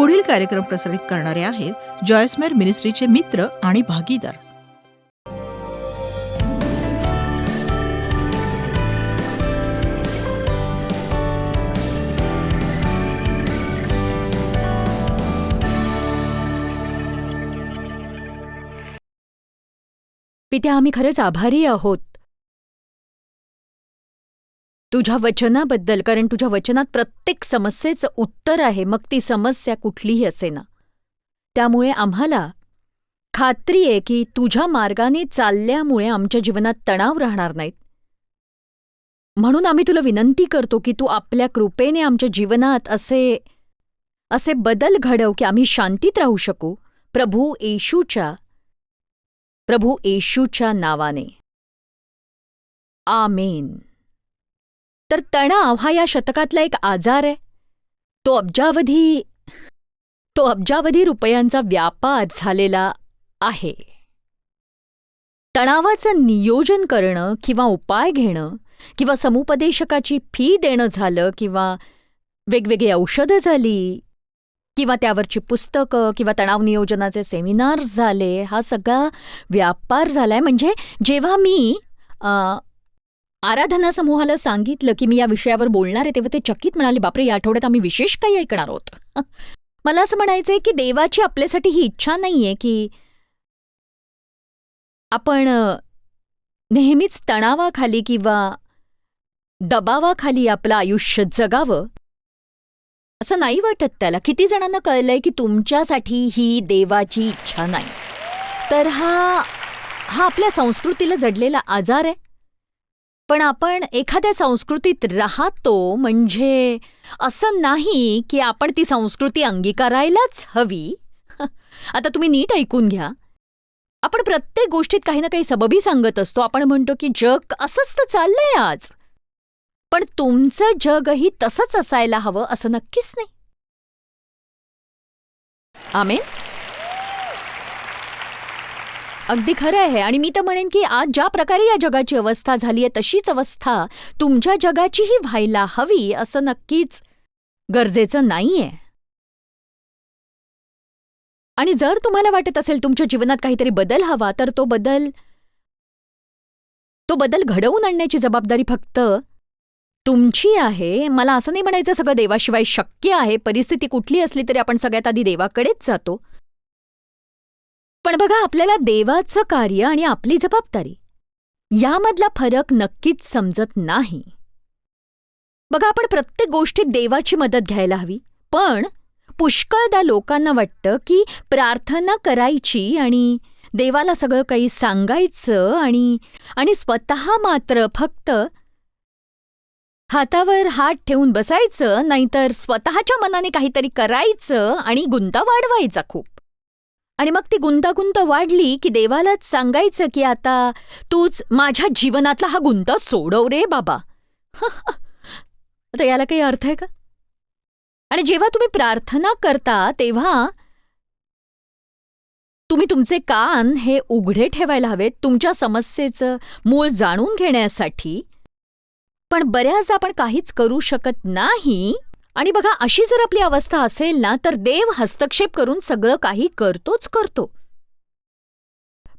पुढील कार्यक्रम प्रसारित करणारे आहेत जॉयसमेर मिनिस्ट्रीचे मित्र आणि भागीदार. पित्या, आम्ही खरंच आभारी आहोत तुझ्या वचनाबद्दल, कारण तुझ्या वचनात प्रत्येक समस्येचं उत्तर आहे, मग ती समस्या कुठलीही असेना. त्यामुळे आम्हाला खात्री आहे की तुझ्या मार्गाने चालल्यामुळे आमच्या जीवनात तणाव राहणार नाहीत. म्हणून आम्ही तुला विनंती करतो की तू आपल्या कृपेने आमच्या जीवनात असे बदल घडव की आम्ही शांतीत राहू शकू, प्रभू येशूच्या नावाने. आमेन. तर तणाव हा या शतकातला एक आजार आहे. तो अब्जावधी रुपयांचा व्यापार झालेला आहे. तणावाचं नियोजन करणं किंवा उपाय घेणं किंवा समुपदेशकाची फी देणं झालं किंवा वेगवेगळी औषधं झाली किंवा त्यावरची पुस्तकं किंवा तणाव नियोजनाचे सेमिनार्स झाले, हा सगळा व्यापार झालाय. म्हणजे जेव्हा मी आराधना समूहाला सांगितलं की मी या विषयावर बोलणार आहे, तेव्हा ते चकित म्हणाले, बापरे, या आठवड्यात आम्ही विशेष काही ऐकणार आहोत. मला असं म्हणायचंय की देवाची आपल्यासाठी ही इच्छा नाहीये की आपण नेहमीच तणावाखाली किंवा दबावाखाली आपलं आयुष्य जगावं, असं नाही वाटत त्याला. किती जणांना कळलंय की तुमच्यासाठी ही देवाची इच्छा नाही. तर हा आपल्या संस्कृतीला जडलेला आजार आहे. पण आपण एखाद्या संस्कृतीत राहतो म्हणजे असं नाही की आपण ती संस्कृती अंगीकारायलाच हवी. आता तुम्ही नीट ऐकून घ्या. आपण प्रत्येक गोष्टीत काही ना काही सबबी सांगत असतो. आपण म्हणतो की जग असंच तर चाललंय आज, पण तुमचं जगही तसंच असायला हवं असं नक्कीच नाही. आमेन. अगदी खरं आहे. आणि मी तर म्हणेन की आज ज्या प्रकारे या जगाची अवस्था झाली आहे तशीच अवस्था तुमच्या जगाचीही व्हायला हवी असं नक्कीच गरजेचं नाहीये. आणि जर तुम्हाला वाटत असेल तुमच्या जीवनात काहीतरी बदल हवा, तर तो बदल घडवून आणण्याची जबाबदारी फक्त तुमची आहे. मला असं नाही म्हणायचं सगळं देवाशिवाय शक्य आहे. परिस्थिती कुठली असली तरी आपण सगळ्यात आधी देवाकडेच जातो. पण बघा, आपल्याला देवाचं कार्य आणि आपली जबाबदारी यामधला फरक नक्कीच समजत नाही. बघा, आपण प्रत्येक गोष्टीत देवाची मदत घ्यायला हवी, पण पुष्कळदा लोकांना वाटतं की प्रार्थना करायची आणि देवाला सगळं काही सांगायचं आणि स्वतः मात्र फक्त हातावर हात ठेवून बसायचं, नाहीतर स्वतःच्या मनाने काहीतरी करायचं आणि गुंता वाढवायचा खूप. आणि मग ती गुंतागुंत वाढली की देवालाच सांगायचं की आता तूच माझ्या जीवनातला हा गुंता सोडव रे बाबा. आता याला काही अर्थ आहे का? आणि जेव्हा तुम्ही प्रार्थना करता तेव्हा तुम्ही तुमचे कान हे उघडे ठेवायला हवेत तुमच्या समस्येचं मूळ जाणून घेण्यासाठी. पण बऱ्याचदा आपण काहीच करू शकत नाही. आणि बघा, अशी जर आपली अवस्था असेल ना, तर देव हस्तक्षेप करून सगळं काही करतोच करतो.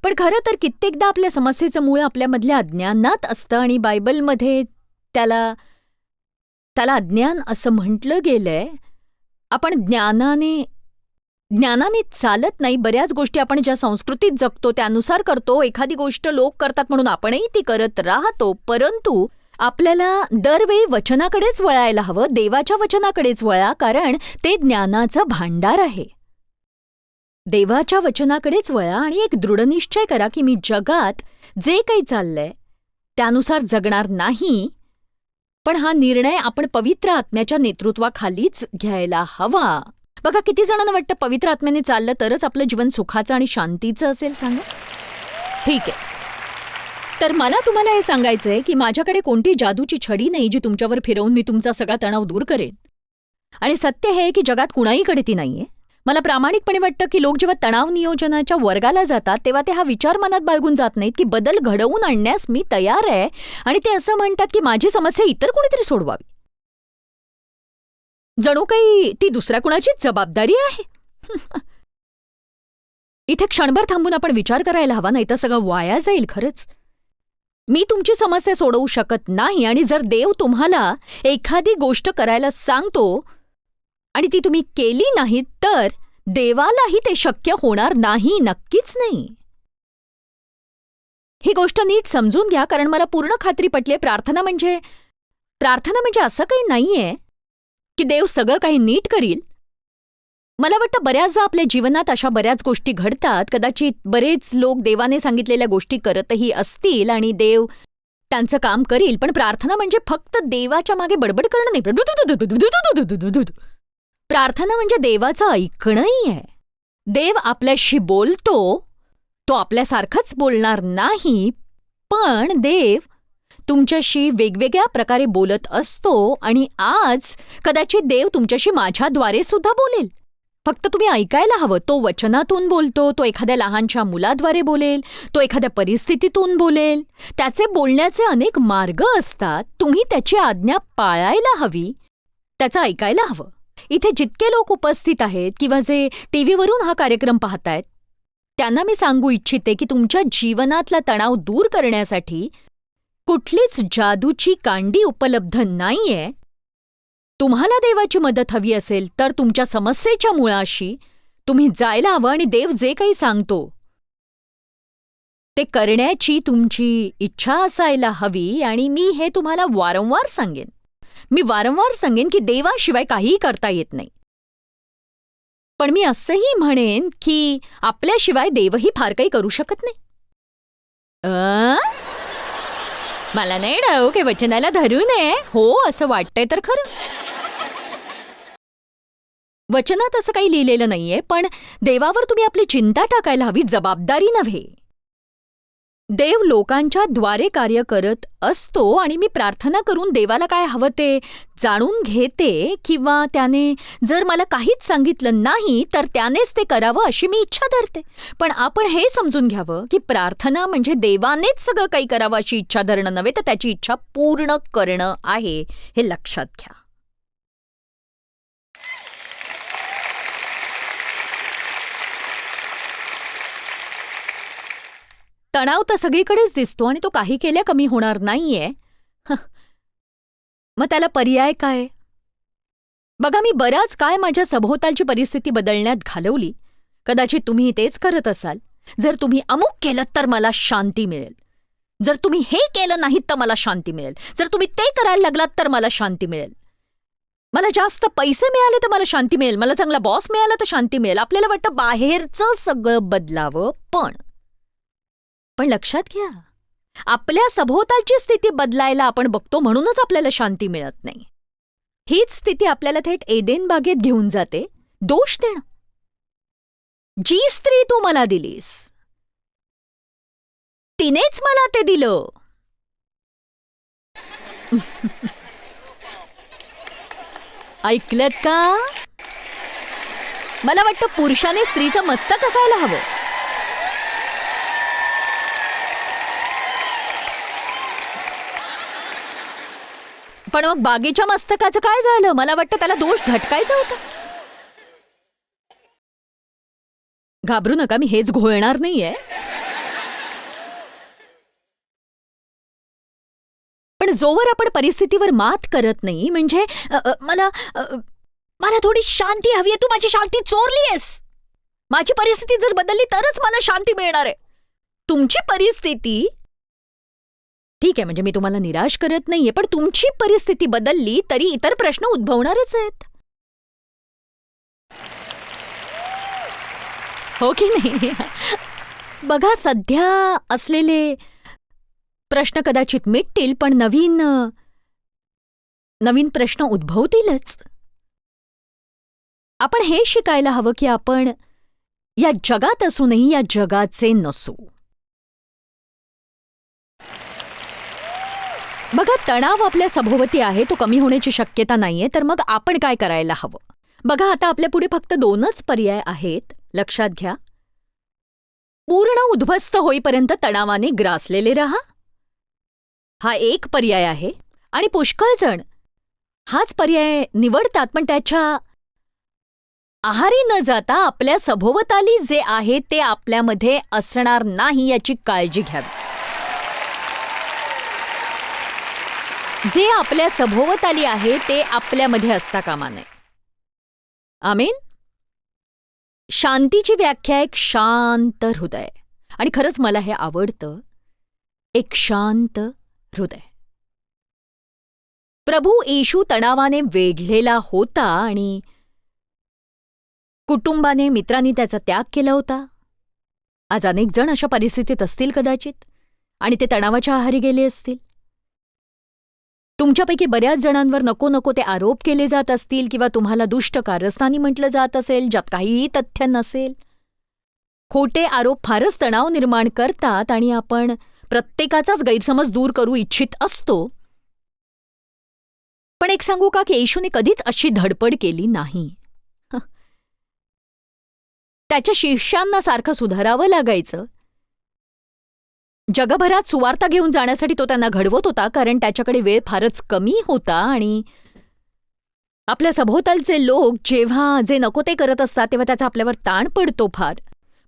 पण खरं तर कित्येकदा आपल्या समस्येचं मूळ आपल्यामधल्या अज्ञानात असतं आणि बायबलमध्ये त्याला अज्ञान असं म्हटलं गेलंय. आपण ज्ञानाने चालत नाही. बऱ्याच गोष्टी आपण ज्या संस्कृतीत जगतो त्यानुसार करतो. एखादी गोष्ट लोक करतात म्हणून आपणही ती करत राहतो. परंतु आपल्याला दरवेळी वचनाकडेच वळायला हवं, देवाच्या वचनाकडेच वळा, कारण ते ज्ञानाचं भांडार आहे. देवाच्या वचनाकडेच वळा आणि एक दृढनिश्चय करा की मी जगात जे काही चाललंय त्यानुसार जगणार नाही. पण हा निर्णय आपण पवित्र आत्म्याच्या नेतृत्वाखालीच घ्यायला हवा. बघा, किती जणांना वाटतं पवित्र आत्म्याने चाललं तरच आपलं जीवन सुखाचं आणि शांतीचं असेल. सांगा. ठीक आहे. तर मला तुम्हाला हे सांगायचंय की माझ्याकडे कोणती जादूची छडी नाही जी तुमच्यावर फिरवून मी तुमचा सगळा तणाव दूर करेन. आणि सत्य हे की जगात कुणाहीकडे ती नाहीये. मला प्रामाणिकपणे वाटतं की लोक जेव्हा तणाव नियोजनाच्या वर्गाला जातात तेव्हा ते हा विचार मनात बाळगून जात नाहीत की बदल घडवून आणण्यास मी तयार आहे, आणि ते असं म्हणतात की माझी समस्या इतर कोणीतरी सोडवावी. जणू काही ती दुसऱ्या कुणाचीच जबाबदारी आहे. इथे क्षणभर थांबून आपण विचार करायला हवा, नाही तर सगळं वाया जाईल खरंच. मी तुमची समस्या सोडवू शकत नाही, आणि जर देव तुम्हाला एखादी गोष्ट करायला सांगतो आणि ती तुम्ही केली नाही तर देवालाही ते शक्य होणार नाही, नक्कीच नाही. ही गोष्ट नीट समजून घ्या, कारण मला पूर्ण खात्री पटलीये प्रार्थना म्हणजे असं काही नाहीये की देव सगळं काही नीट करील. मला वाटतं बऱ्याचदा आपल्या जीवनात अशा बऱ्याच गोष्टी घडतात. कदाचित बरेच लोक देवाने सांगितलेल्या गोष्टी करतही असतील आणि देव त्यांचं काम करील, पण प्रार्थना म्हणजे फक्त देवाच्या मागे बडबड करणं नाही. प्रार्थना म्हणजे देवाचं ऐकणंही आहे. देव आपल्याशी बोलतो, तो आपल्यासारखंच बोलणार नाही, पण देव तुमच्याशी वेगवेगळ्या प्रकारे बोलत असतो, आणि आज कदाचित देव तुमच्याशी माझ्याद्वारे सुद्धा बोलेल. फक्त तुम्ही ऐकायला हवं. तो वचनातून बोलतो, तो एखाद्या लहानशा मुलाद्वारे बोलेल, तो एखाद्या परिस्थितीतून बोलेल. त्याचे बोलण्याचे अनेक मार्ग असतात. तुम्ही त्याची आज्ञा पाळायला हवी, त्याचं ऐकायला हवं. इथे जितके लोक उपस्थित आहेत किंवा जे टीव्हीवरून हा कार्यक्रम पाहतायत, त्यांना मी सांगू इच्छिते की तुमच्या जीवनातला तणाव दूर करण्यासाठी कुठलीच जादूची कांडी उपलब्ध नाहीये. तुम्हाला देवाची मदत हवी असेल तर तुमच्या समस्येच्या मुळाशी तुम्ही जायला हवं, आणि देव जे काही सांगतो ते करण्याची तुमची इच्छा असायला हवी. आणि मी हे तुम्हाला वारंवार सांगेन की देवाशिवाय काहीही करता येत नाही. पण मी असंही म्हणेन की आपल्याशिवाय देवही फार काही करू शकत नाही. मला नाही डाऊट की वचनाला धरू नये. हो, असं वाटतंय तर खरं. वचनात असं काही लिहिलेलं नाहीये, पण देवावर तुम्ही आपली चिंता टाकायला हवी, जबाबदारी नव्हे. देव लोकांच्या द्वारे कार्य करत असतो, आणि मी प्रार्थना करून देवाला काय हवं ते जाणून घेते, किंवा त्याने जर मला काहीच सांगितलं नाही तर त्यानेच ते करावं अशी मी इच्छा धरते. पण आपण हे समजून घ्यावं की प्रार्थना म्हणजे देवानेच सगळं काही करावं अशी इच्छा धरणं नव्हे, तर त्याची इच्छा पूर्ण करणं आहे, हे लक्षात घ्या. तणाव तर सगळीकडेच दिसतो, आणि तो काही केल्या कमी होणार नाहीये. मग त्याला पर्याय काय? बघा, मी बराच काळ माझ्या सभोवतालची परिस्थिती बदलण्यात घालवली. कदाचित तुम्ही तेच करत असाल. जर तुम्ही अमुक केलं तर मला शांती मिळेल, जर तुम्ही हे केलं नाहीत तर मला शांती मिळेल, जर तुम्ही ते करायला लागलात तर मला शांती मिळेल, मला जास्त पैसे मिळाले तर मला शांती मिळेल, मला चांगला बॉस मिळाला तर शांती मिळेल. आपल्याला वाटतं बाहेरचं सगळं बदलावं, पण लक्षात घ्या, आपल्या सभोवतालची स्थिती बदलायला आपण बघतो म्हणूनच आपल्याला शांती मिळत नाही. हीच स्थिती आपल्याला थेट एदेन बागेत घेऊन जाते. दोष देणं. जी स्त्री तू मला दिलीस तिनेच मला ते दिलं. ऐकलत का? मला वाटतं पुरुषाने स्त्रीचं मस्तक असायला हवं. पण मग बागेच्या मस्तकाचं काय झालं? मला वाटतं त्याला दोष झटकायचा होता. घाबरू नका, मी हेच घोळणार नाहीये. पण जोवर आपण परिस्थितीवर मात करत नाही, म्हणजे मला थोडी शांती हवी आहे, तू माझी शांती चोरलीयस. माझी परिस्थिती जर बदलली तरच मला शांती मिळणार आहे. तुमची परिस्थिती ठीक आहे, म्हणजे मी तुम्हाला निराश करत नाहीये, पण तुमची परिस्थिती बदलली तरी इतर प्रश्न उद्भवणारच आहेत, हो की नाही? बघा, सध्या असलेले प्रश्न कदाचित मिटतील, पण नवीन प्रश्न उद्भवतीलच. आपण हे शिकायला हवं की आपण या जगात असूनही या जगाचे नसू. बघा, तणाव आपल्या सभोवती आहे, तो कमी होण्याची शक्यता नाहीये, तर मग आपण काय करायला हवं? बघा, आता आपल्या पुढे फक्त 2च पर्याय आहेत, लक्षात घ्या. पूर्ण उद्ध्वस्त होईपर्यंत तणावाने ग्रासलेले रहा, हा एक पर्याय आहे. आणि पुष्कळ जण हाच पर्याय निवडतात, पण त्याच्या आहारी न जाता आपल्या सभोवताली जे आहे ते आपल्यामध्ये असणार नाही याची काळजी घ्यावी. जे आपल्या सभोवताली आहे ते आपल्यामध्ये असता कामा नये. आमीन. शांतीची व्याख्या एक शांत हृदय, आणि खरंच मला हे आवडतं, एक शांत हृदय. प्रभू येशू तणावाने वेढलेला होता आणि कुटुंबाने, मित्रांनी त्याचा त्याग केला होता. आज अनेक जण अशा परिस्थितीत असतील कदाचित, आणि ते तणावाच्या आहारी गेले असतील. तुमच्यापैकी बऱ्याच जणांवर नको नको ते आरोप केले जात असतील, किंवा तुम्हाला दुष्ट कारस्थानी म्हटलं जात असेल ज्यात काहीही तथ्य नसेल. खोटे आरोप फारच तणाव निर्माण करतात, आणि आपण प्रत्येकाचाच गैरसमज दूर करू इच्छित असतो. पण एक सांगू का, की येशूने कधीच अशी धडपड केली नाही. त्याच्या शिष्यांना सारखं सुधारावं लागायचं. जगभरात सुवार्ता घेऊन जाण्यासाठी तो त्यांना घडवत होता, कारण त्याच्याकडे वेळ फारच कमी होता. आणि आपल्या सभोवतालचे लोक जेव्हा जे नको ते करत असतात तेव्हा त्याचा आपल्यावर ताण पडतो फार.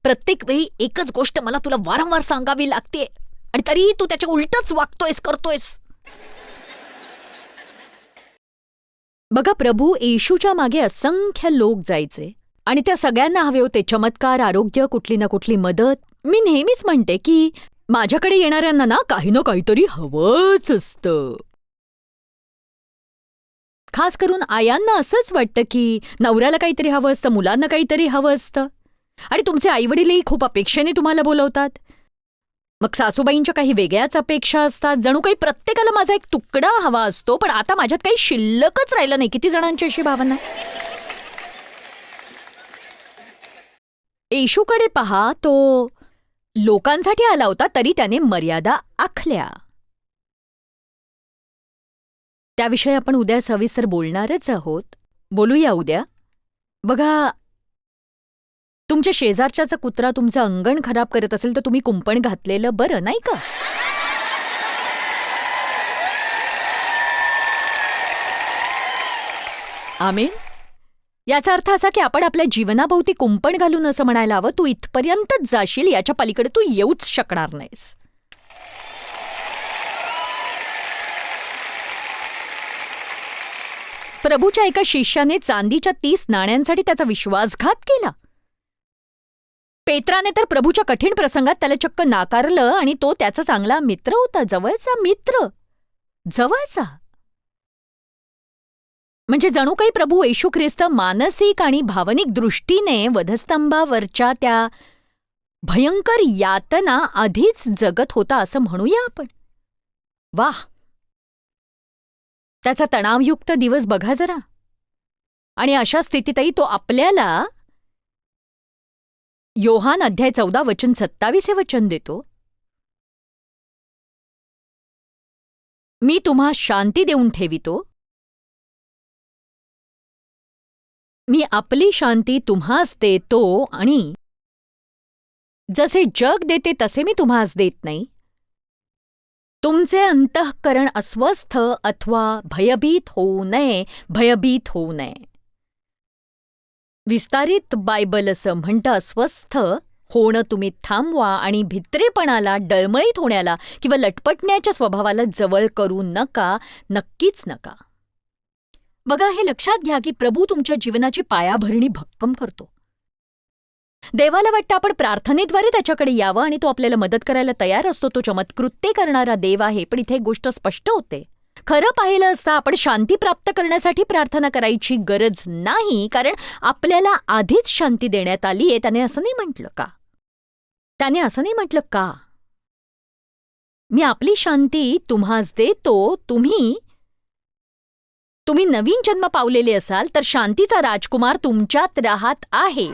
प्रत्येक वेळी एकच गोष्ट मला तुला वारंवार सांगावी लागते, आणि तरीही तू त्याच्या उलटच वागतोयस, करतोयस. बघा, प्रभू येशूच्या मागे असंख्य लोक जायचे, आणि त्या सगळ्यांना हवे होते चमत्कार, आरोग्य, कुठली ना कुठली मदत. मी नेहमीच म्हणते की माझ्याकडे येणाऱ्यांना ना काहीतरी हवंच असतं. खास करून आयांना असंच वाटतं की नवऱ्याला काहीतरी हवं असतं, मुलांना काहीतरी हवं असतं, आणि तुमचे आईवडीलही खूप अपेक्षेने तुम्हाला बोलवतात. मग सासूबाईंच्या काही वेगळ्याच अपेक्षा असतात. जणू काही प्रत्येकाला माझा एक तुकडा हवा असतो, पण आता माझ्यात काही शिल्लकच राहिलं नाही. किती जणांची अशी भावना. येशूकडे पहा, तो लोकांसाठी आला होता, तरी त्याने मर्यादा आखल्या. त्याविषयी आपण उद्या सविस्तर बोलणारच आहोत. बोलूया उद्या. बघा, तुमच्या शेजारच्याचा कुत्रा तुमचं अंगण खराब करत असेल तर तुम्ही कुंपण घातलेलं बरं, नाही का? आमीन. याचा अर्थ असा की आपण आपल्या जीवनाभोवती कुंपण घालून असं म्हणायला हवं, तू इथपर्यंतच जाशील, याच्या पलीकडे तू येऊच शकणार नाहीस. प्रभूच्या एका शिष्याने चांदीच्या 30 नाण्यांसाठी त्याचा विश्वासघात केला. पेत्राने तर प्रभूच्या कठीण प्रसंगात त्याला चक्क नाकारलं, आणि तो त्याचा चांगला मित्र होता, जवळचा मित्र, जवळचा. म्हणजे जणू काही प्रभू येशू ख्रिस्त मानसिक आणि भावनिक दृष्टीने वधस्तंभावरच्या त्या भयंकर यातना आधीच जगत होता असं म्हणूया आपण. वाह, त्याचा तणावयुक्त दिवस बघा जरा. आणि अशा स्थितीतही तो आपल्याला योहान अध्याय 14 वचन 27 हे वचन देतो. मी तुम्हा शांती देऊन ठेवितो, मी आपली शांती तुम्हास देतो, आणि जसे जग देते तसे मी तुम्हास देत नाही. तुमचे अंतःकरण अस्वस्थ अथवा भयभीत होऊ नये. विस्तारित बायबल असं म्हणतं, अस्वस्थ होणं तुम्ही थांबवा, आणि भित्रेपणाला, डळमळीत होण्याला किंवा लटपटण्याच्या स्वभावाला जवळ करू नका, नक्कीच नका. बघा, हे लक्षात घ्या की प्रभू तुमच्या जीवनाची पायाभरणी भक्कम करतो. देवाला वाटतं आपण प्रार्थनेद्वारे त्याच्याकडे यावं, आणि तो आपल्याला मदत करायला तयार असतो. तो चमत्कृत्ये करणारा देव आहे. पण इथे एक गोष्ट स्पष्ट होते, खरं पाहिलं असता आपण शांती प्राप्त करण्यासाठी प्रार्थना करायची गरज नाही, कारण आपल्याला आधीच शांती देण्यात आली आहे. त्याने असं नाही म्हटलं का? मी आपली शांती तुम्हास देतो. तुम्ही नवीन जन्म पावलेले असाल तर शांतीचा राजकुमार तुमच्यात राहत आहे.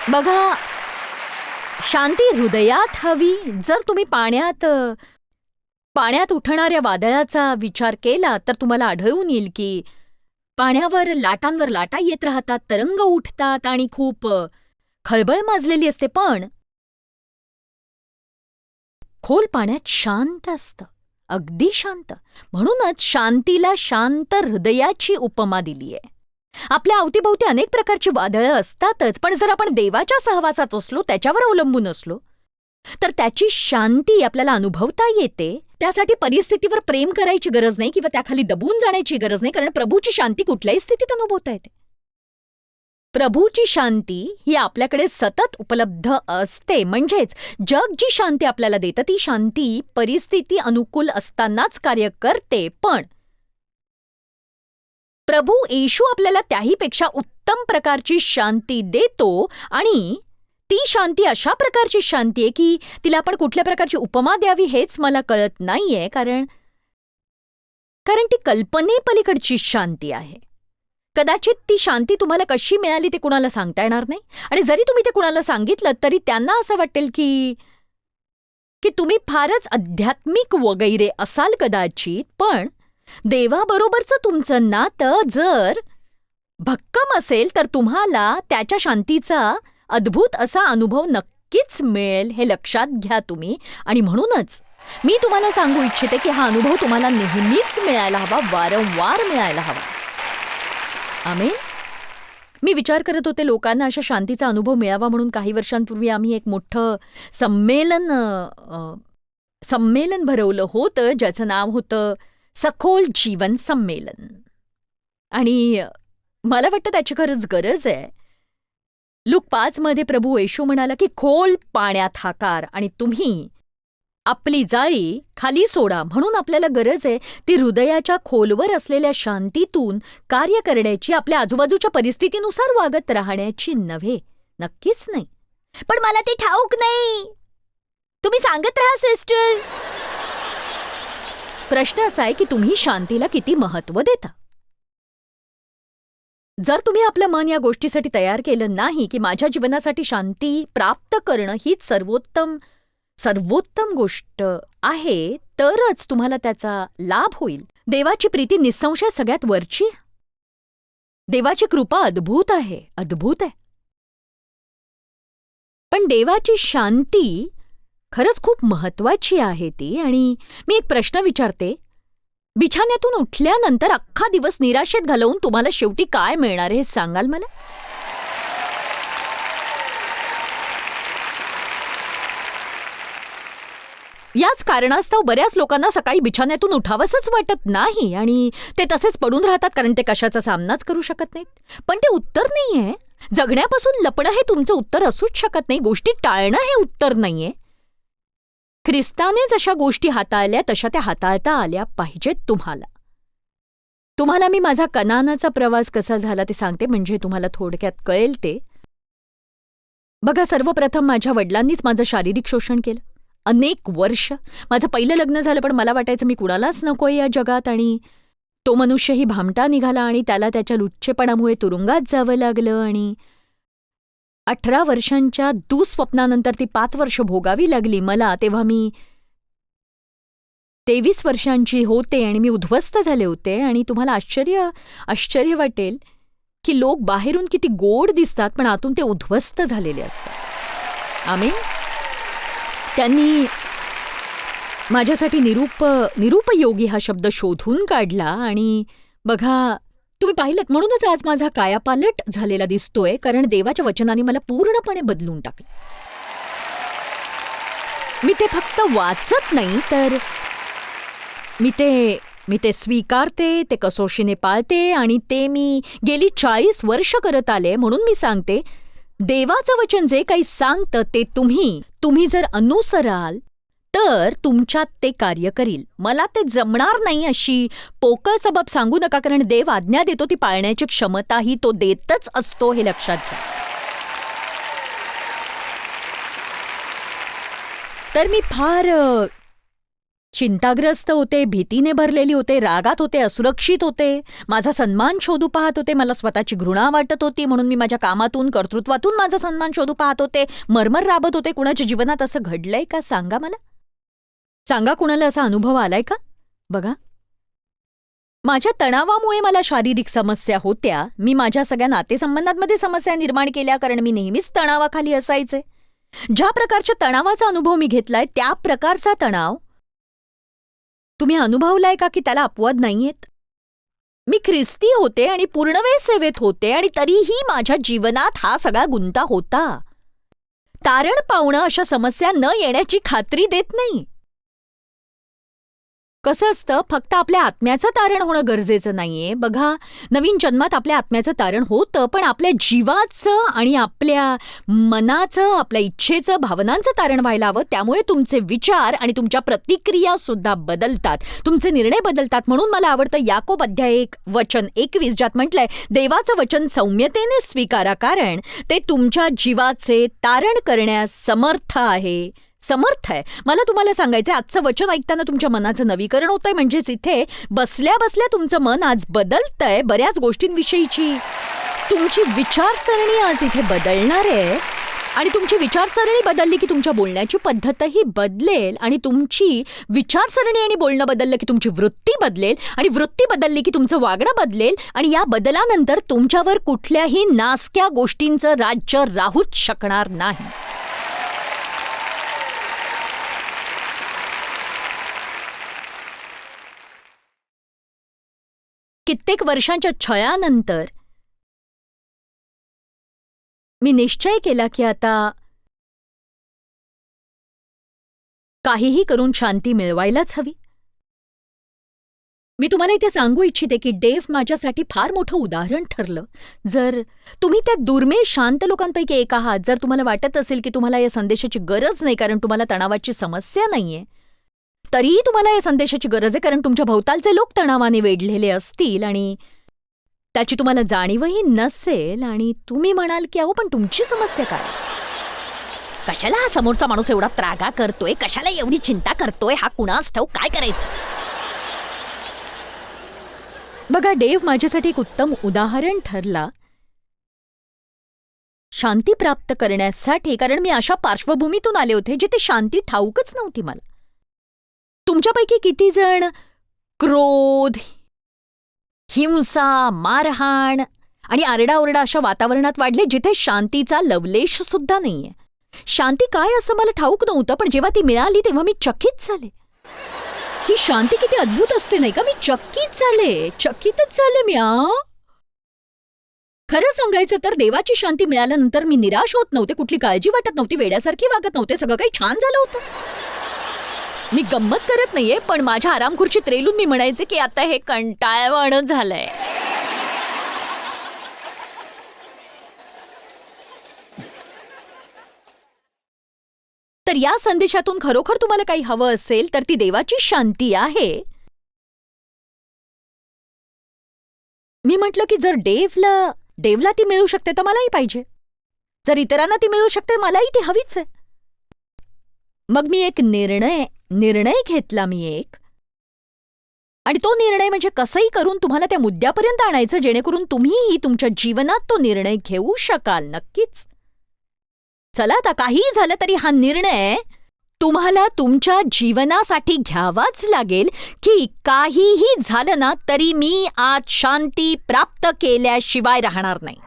बघा, शांती हृदयात हवी. जर तुम्ही पाण्यात उठणाऱ्या वादळाचा विचार केला तर तुम्हाला आढळून येईल की पाण्यावर लाटांवर लाटा येत राहतात, तरंग उठतात, आणि खूप खळबळ माजलेली असते. पण खोल पाण्यात शांत असतं, अगदी शांत. म्हणूनच शांतीला शांत हृदयाची उपमा दिली आहे. आपल्या अवतीभोवती अनेक प्रकारची वादळं असतातच, पण जर आपण देवाच्या सहवासात असलो, त्याच्यावर अवलंबून असलो, तर त्याची शांती आपल्याला अनुभवता येते. त्यासाठी परिस्थितीवर प्रेम करायची गरज नाही किंवा त्याखाली दबून जाण्याची गरज नाही, कारण प्रभूची शांती कुठल्याही स्थितीत अनुभवता येते. प्रभूची शांती ही आपल्याकडे सतत उपलब्ध असते. म्हणजेच जग जी शांती आपल्याला देतं ती शांती परिस्थिती अनुकूल असतानाच कार्य करते. पण प्रभू येशू आपल्याला त्याहीपेक्षा उत्तम प्रकारची शांती देतो, आणि ती शांती अशा प्रकारची शांती आहे की तिला आपण कुठल्या प्रकारची उपमा द्यावी हेच मला कळत नाहीये, कारण ती कल्पनेपलीकडची शांती आहे. कदाचित ती शांती तुम्हाला कशी मिळाली ते कुणाला सांगता येणार नाही, आणि जरी तुम्ही ते कुणाला सांगितलं तरी त्यांना असं वाटेल की तुम्ही फारच आध्यात्मिक वगैरे असाल कदाचित. पण देवाबरोबरचं तुमचं नातं जर भक्कम असेल तर तुम्हाला त्याच्या शांतीचा अद्भुत असा अनुभव नक्कीच मिळेल, हे लक्षात घ्या तुम्ही. आणि म्हणूनच मी तुम्हाला सांगू इच्छिते की हा अनुभव तुम्हाला नेहमीच मिळायला हवा, वारंवार मिळायला हवा. आमेन. मी विचार करत होते लोकांना अशा शांतीचा अनुभव मिळावा म्हणून काही वर्षांपूर्वी आम्ही एक मोठं संमेलन भरवलं होतं, ज्याचं नाव होतं सखोल जीवन संमेलन. आणि मला वाटतं त्याची खरंच गरज आहे. लूक 5 मध्ये प्रभू येशू म्हणाला की खोल पाण्यात हाकार आणि तुम्ही आपली जाळी खाली सोडा. म्हणून आपल्याला गरज आहे ती हृदयाच्या खोलवर असलेल्या शांतीतून कार्य करण्याची, आपल्या आजूबाजूच्या परिस्थितीनुसार वागत राहण्याची नव्हे. नक्कीच नाही. पण मला ते ठाऊक नाही. तुम्ही सांगत राहा सिस्टर. प्रश्न असा आहे की तुम्ही शांतीला किती महत्त्व देता. जर तुम्ही आपलं मन या गोष्टीसाठी तयार केलं नाही की माझ्या जीवनासाठी शांती प्राप्त करणं हीच सर्वोत्तम गोष्ट आहे, तरच तुम्हाला त्याचा लाभ होईल. देवाची प्रीती निस्संशय सगळ्यात वरची आहे. देवाची कृपा अद्भुत आहे, अद्भुत आहे. पण देवाची शांती खरंच खूप महत्वाची आहे ती. आणि मी एक प्रश्न विचारते, बिछाण्यातून उठल्यानंतर अख्खा दिवस निराशेत घालवून तुम्हाला शेवटी काय मिळणार हे सांगाल मला? याच कारणास्तव बऱ्याच लोकांना सकाळी बिछाण्यातून उठावंसच वाटत नाही आणि ते तसेच पडून राहतात, कारण ते कशाचा सामनाच करू शकत नाहीत. पण ते उत्तर नाहीये. जगण्यापासून लपणं हे तुमचं उत्तर असूच शकत नाही. गोष्टी टाळणं हे उत्तर नाहीये. ख्रिस्ताने जशा गोष्टी हाताळल्या तशा त्या हाताळता आल्या पाहिजेत तुम्हाला मी माझा कनानाचा प्रवास कसा झाला ते सांगते, म्हणजे तुम्हाला थोडक्यात कळेल ते. बघा, सर्वप्रथम माझ्या वडिलांनीच माझं शारीरिक शोषण केलं. अनेक वर्ष. माझं पहिलं लग्न झालं, पण मला वाटायचं मी कुणालाच नकोय या जगात, आणि तो मनुष्यही भामटा निघाला आणि त्याला त्याच्या लुच्चेपणामुळे तुरुंगात जावं लागलं. आणि 18 वर्षांच्या दुःस्वप्नानंतर ती 5 वर्ष भोगावी लागली मला. तेव्हा मी 23 वर्षांची होते आणि मी उद्ध्वस्त झाले होते. आणि तुम्हाला आश्चर्य वाटेल की लोक बाहेरून किती गोड दिसतात, पण आतून ते उद्ध्वस्त झालेले असतात. आमीन. त्यांनी माझ्यासाठी निरुपयोगी हा शब्द शोधून काढला. आणि बघा, तुम्ही पाहिलं, म्हणूनच आज माझा कायापालट झालेला दिसतोय, कारण देवाच्या वचनाने मला पूर्णपणे बदलून टाकलं. मी ते फक्त वाचत नाही, तर मी ते स्वीकारते, ते कसोशीने पाळते, आणि ते मी गेली 40 वर्ष करत आले. म्हणून मी सांगते, देवाचं वचन जे काही सांगतं ते तुम्ही जर अनुसराल तर तुमच्यात ते कार्य करील. मला ते जमणार नाही अशी पोकळ सबब सांगू नका, कारण देव आज्ञा देतो ती पाळण्याची क्षमताही तो देतच असतो, हे लक्षात घ्या. तर मी फार चिंताग्रस्त होते, भीतीने भरलेली होते, रागात होते, असुरक्षित होते, माझा सन्मान शोधू पाहत होते, मला स्वतःची घृणा वाटत होती, म्हणून मी माझ्या कामातून, कर्तृत्वातून माझा सन्मान शोधू पाहत होते, मरमर राबत होते. कुणाच्या जीवनात असं घडलंय का? सांगा मला. सांगा, कुणाला असा अनुभव आलाय का? बघा, माझ्या तणावामुळे मला शारीरिक समस्या होत्या. मी माझ्या सगळ्या नातेसंबंधांमध्ये समस्या निर्माण केल्या, कारण मी नेहमीच तणावाखाली असायचे. ज्या प्रकारच्या तणावाचा अनुभव मी घेतलाय त्या प्रकारचा तणाव तुम्ही अनुभवलाय का की त्याला अपवाद नाहीयेत? मी ख्रिस्ती होते आणि पूर्णवेळ सेवेत होते आणि तरीही माझ्या जीवनात हा सगळा गुंता होता. तारण पावणं अशा समस्या न येण्याची खात्री देत नाही. कसं असतं, फक्त आपल्या आत्म्याचं तारण होणं गरजेचं नाहीये. बघा, नवीन जन्मात आपल्या आत्म्याचं तारण होतं, पण आपल्या जीवाचं आणि आपल्या मनाचं, आपल्या इच्छेचं, भावनांचं तारण व्हायला हवं. त्यामुळे तुमचे विचार आणि तुमच्या प्रतिक्रिया सुद्धा बदलतात, तुमचे निर्णय बदलतात. म्हणून मला आवडतं याकोब अध्याय 1:21 ज्यात म्हटलंय, देवाचं वचन सौम्यतेने स्वीकारा, कारण ते तुमच्या जीवाचे तारण करण्यास समर्थ आहे. मला तुम्हाला सांगायचंय, आजचं वचन ऐकताना तुमच्या मनाचं नवीकरण होतंय. म्हणजेच इथे बसल्या बसल्या तुमचं मन आज बदलतंय. बऱ्याच गोष्टींविषयीची तुमची विचारसरणी आज इथे बदलणार आहे. आणि तुमची विचारसरणी बदलली की तुमच्या बोलण्याची पद्धतही बदलेल. आणि तुमची विचारसरणी आणि बोलणं बदललं की तुमची वृत्ती बदलेल. आणि वृत्ती बदलली की तुमचं वागणं बदलेल. आणि या बदलानंतर तुमच्यावर कुठल्याही नासक्या गोष्टींचं राज्य राहूच शकणार नाही. कित्येक वर्षांच्या छळानंतर मी निश्चय केला की आता काहीही करून शांती मिळवायलाच हवी. मी तुम्हाला इथे सांगू इच्छिते की डेव्ह माझ्यासाठी फार मोठं उदाहरण ठरलं. जर तुम्ही त्या दुर्मिळ शांत लोकांपैकी एक आहात, जर तुम्हाला वाटत असेल की तुम्हाला या संदेशाची गरज नाही कारण तुम्हाला तणावाची समस्या नाहीये, तरीही तुम्हाला या संदेशाची गरज आहे कारण तुमच्या भोवतालचे लोक तणावाने वेढलेले असतील आणि त्याची तुम्हाला जाणीवही नसेल. आणि तुम्ही म्हणाल की अहो, पण तुमची समस्या काय? कशाला हा समोरचा माणूस एवढा त्रागा करतोय? कशाला एवढी चिंता करतोय? हा कुणास ठाऊक काय करायचं? बघा, डेव्ह माझ्यासाठी एक उत्तम उदाहरण ठरला शांती प्राप्त करण्यासाठी, कारण मी अशा पार्श्वभूमीतून आले होते जिथे शांती ठाऊकच नव्हती मला. तुमच्यापैकी किती जण क्रोध, हिंसा, मारहाण आणि आरडाओरडा अशा वातावरणात वाढले जिथे शांतीचा लवलेश सुद्धा नाहीये? शांती काय असं मला ठाऊक नव्हतं, पण जेव्हा ती मिळाली तेव्हा मी चकित झाले. ही शांती किती अद्भुत असते नाही का? मी चकितच झाले मी. खरं सांगायचं तर देवाची शांती मिळाल्यानंतर मी निराश होत नव्हते, कुठली काळजी वाटत नव्हती, वेड्यासारखी वागत नव्हते, सगळं काही छान झालं होतं. मी गंमत करत नाहीये, पण माझ्या आरामखुर्चीत रेलून मी म्हणायचे की आता हे कंटाळवाणं झालंय. तर या संदेशातून खरोखर तुम्हाला काही हवं असेल तर ती देवाची शांती आहे. मी म्हटलं की जर देवला ती मिळू शकते तर मलाही पाहिजे. जर इतरांना ती मिळू शकते मलाही ती हवीच आहे. मग मी एक निर्णय घेतला आणि तो निर्णय म्हणजे कसंही करून तुम्हाला त्या मुद्द्यापर्यंत आणायचं जेणेकरून तुम्हीही तुमच्या जीवनात तो निर्णय घेऊ शकाल. नक्कीच. चला, आता काहीही झालं तरी हा निर्णय तुम्हाला तुमच्या जीवनासाठी घ्यावाच लागेल की काहीही झालं ना तरी मी आज शांती प्राप्त केल्याशिवाय राहणार नाही.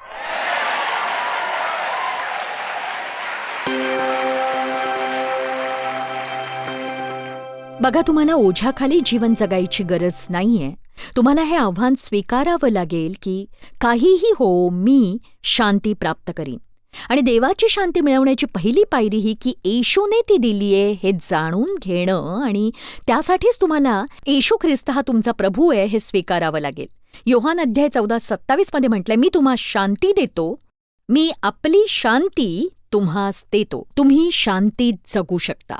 बघा, तुम्हाला ओझ्याखाली जीवन जगायची गरज नाहीये. तुम्हाला हे आव्हान स्वीकारावं लागेल की काहीही हो, मी शांती प्राप्त करीन. आणि देवाची शांती मिळवण्याची पहिली पायरी ही की येशूने ती दिलीये हे जाणून घेणं, आणि त्यासाठीच तुम्हाला येशू ख्रिस्त हा तुमचा प्रभू आहे हे स्वीकारावं लागेल. योहान अध्याय 14:27 मध्ये म्हटलंय, मी तुम्हा शांती देतो, मी आपली शांती तुम्हास देतो, तुम्ही शांतीत जगू शकता.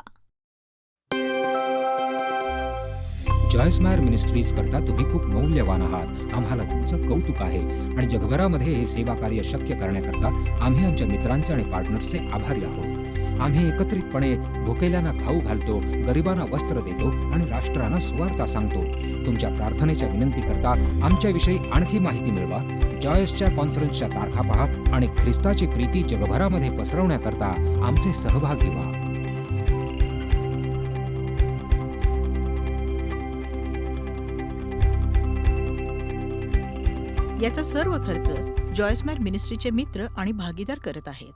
जॉयस्मायर मिनिस्ट्रीज करता तुम्ही खूप मौल्यवान आहात. आम्हाला तुमचं कौतुक आहे आणि जगभरामध्ये हे सेवा कार्य शक्य करण्याकरता आम्ही आमच्या मित्रांचे आणि पार्टनर्सचे आभारी आहोत. आम्ही एकत्रितपणे भुकेल्यांना खाऊ घालतो, गरिबांना वस्त्र देतो आणि राष्ट्रांना सुवार्ता सांगतो. तुमच्या प्रार्थनेच्या विनंतीकरता आमच्याविषयी आणखी माहिती मिळवा. जॉयसच्या कॉन्फरन्सच्या तारखा पहा आणि ख्रिस्ताची प्रीती जगभरामध्ये पसरवण्याकरता आमचे सहभागी व्हा. याचा सर्व खर्च जॉयस्मायर मिनिस्ट्रीचे मित्र आणि भागीदार करत आहेत.